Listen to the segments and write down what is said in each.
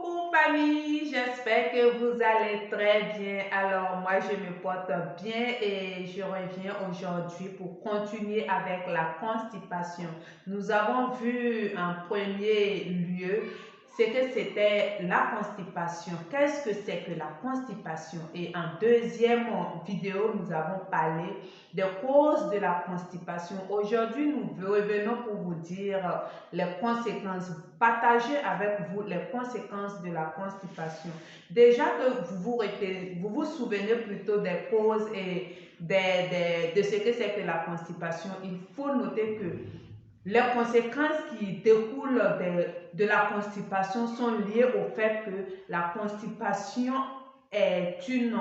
Coucou famille, j'espère que vous allez très bien. Alors moi je me porte bien et je reviens aujourd'hui pour continuer avec la constipation. Nous avons vu en premier lieu ce que c'était la constipation. Qu'est-ce que c'est que la constipation? Et en deuxième vidéo, nous avons parlé des causes de la constipation. Aujourd'hui, nous revenons pour vous dire les conséquences, partager avec vous les conséquences de la constipation. Déjà que vous vous souvenez plutôt des causes et de ce que c'est que la constipation, il faut noter que les conséquences qui découlent de la constipation sont liées au fait que la constipation est une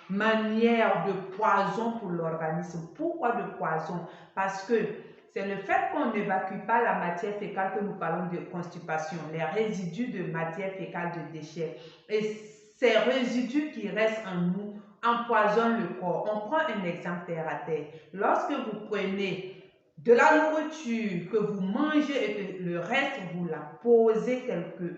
manière de poison pour l'organisme. Pourquoi de poison? Parce que c'est le fait qu'on n'évacue pas la matière fécale que nous parlons de constipation, les résidus de matière fécale de déchets. Et ces résidus qui restent en nous empoisonnent le corps. On prend un exemple terre à terre. Lorsque vous prenez de la nourriture que vous mangez et que le reste vous la posez quelque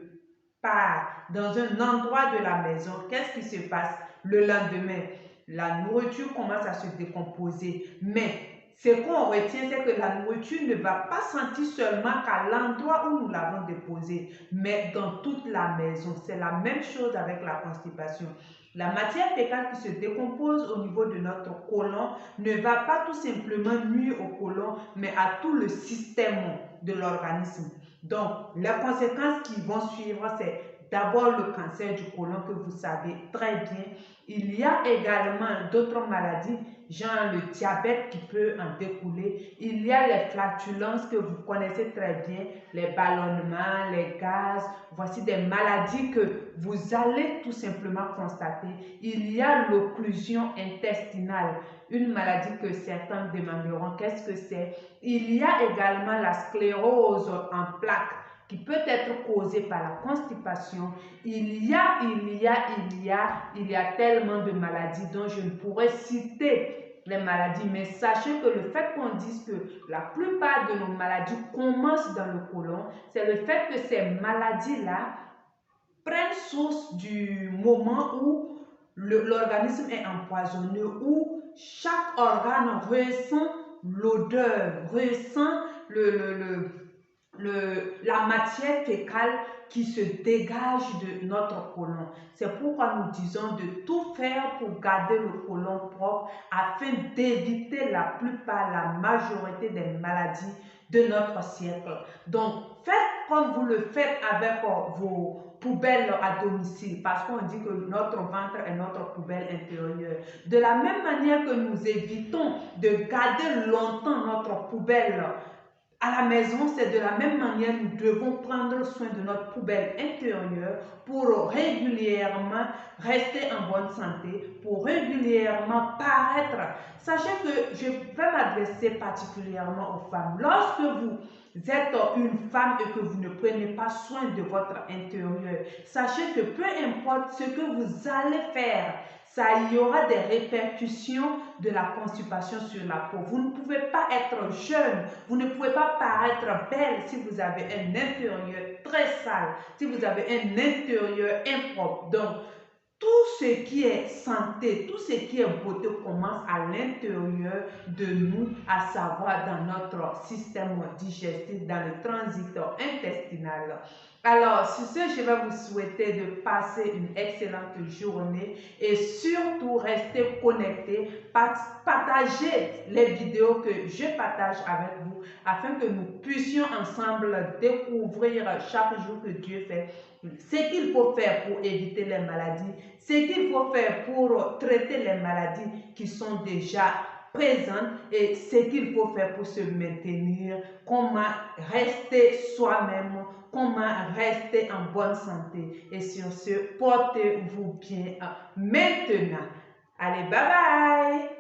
part dans un endroit de la maison, qu'est-ce qui se passe le lendemain? La nourriture commence à se décomposer, mais ce qu'on retient, c'est que la nourriture ne va pas sentir seulement qu'à l'endroit où nous l'avons déposée, mais dans toute la maison. C'est la même chose avec la constipation. La matière fécale qui se décompose au niveau de notre côlon ne va pas tout simplement nuire au côlon, mais à tout le système de l'organisme. Donc, les conséquences qui vont suivre, c'est d'abord le cancer du côlon que vous savez très bien. Il y a également d'autres maladies, genre le diabète qui peut en découler. Il y a les flatulences que vous connaissez très bien, les ballonnements, les gaz. Voici des maladies que vous allez tout simplement constater. Il y a l'occlusion intestinale, une maladie que certains demanderont qu'est-ce que c'est. Il y a également la sclérose en plaques qui peut être causée par la constipation. Il y a tellement de maladies dont je ne pourrais citer les maladies, mais sachez que le fait qu'on dise que la plupart de nos maladies commencent dans le côlon, c'est le fait que ces maladies-là prennent source du moment où l'organisme est empoisonné, où chaque organe ressent l'odeur, ressent la matière fécale qui se dégage de notre côlon. C'est pourquoi nous disons de tout faire pour garder le côlon propre afin d'éviter la majorité des maladies de notre siècle. Donc, faites comme vous le faites avec vos poubelles à domicile, parce qu'on dit que notre ventre est notre poubelle intérieure. De la même manière que nous évitons de garder longtemps notre poubelle à la maison, c'est de la même manière que nous devons prendre soin de notre poubelle intérieure pour régulièrement rester en bonne santé, pour régulièrement paraître. Sachez que je vais m'adresser particulièrement aux femmes. Lorsque vous êtes une femme et que vous ne prenez pas soin de votre intérieur, sachez que peu importe ce que vous allez faire, il y aura des répercussions de la constipation sur la peau. Vous ne pouvez pas être jeune, vous ne pouvez pas paraître belle si vous avez un intérieur très sale, si vous avez un intérieur impropre. Donc, tout ce qui est santé, tout ce qui est beauté commence à l'intérieur de nous, à savoir dans notre système digestif, dans le transit intestinal. Alors, sur ce, je vais vous souhaiter de passer une excellente journée et surtout rester connectés, partagez les vidéos que je partage avec vous afin que nous puissions ensemble découvrir chaque jour que Dieu fait ce qu'il faut faire pour éviter les maladies, ce qu'il faut faire pour traiter les maladies qui sont déjà présentes et ce qu'il faut faire pour se maintenir, comment rester soi-même, comment rester en bonne santé. Et sur ce, portez-vous bien maintenant. Allez, bye bye!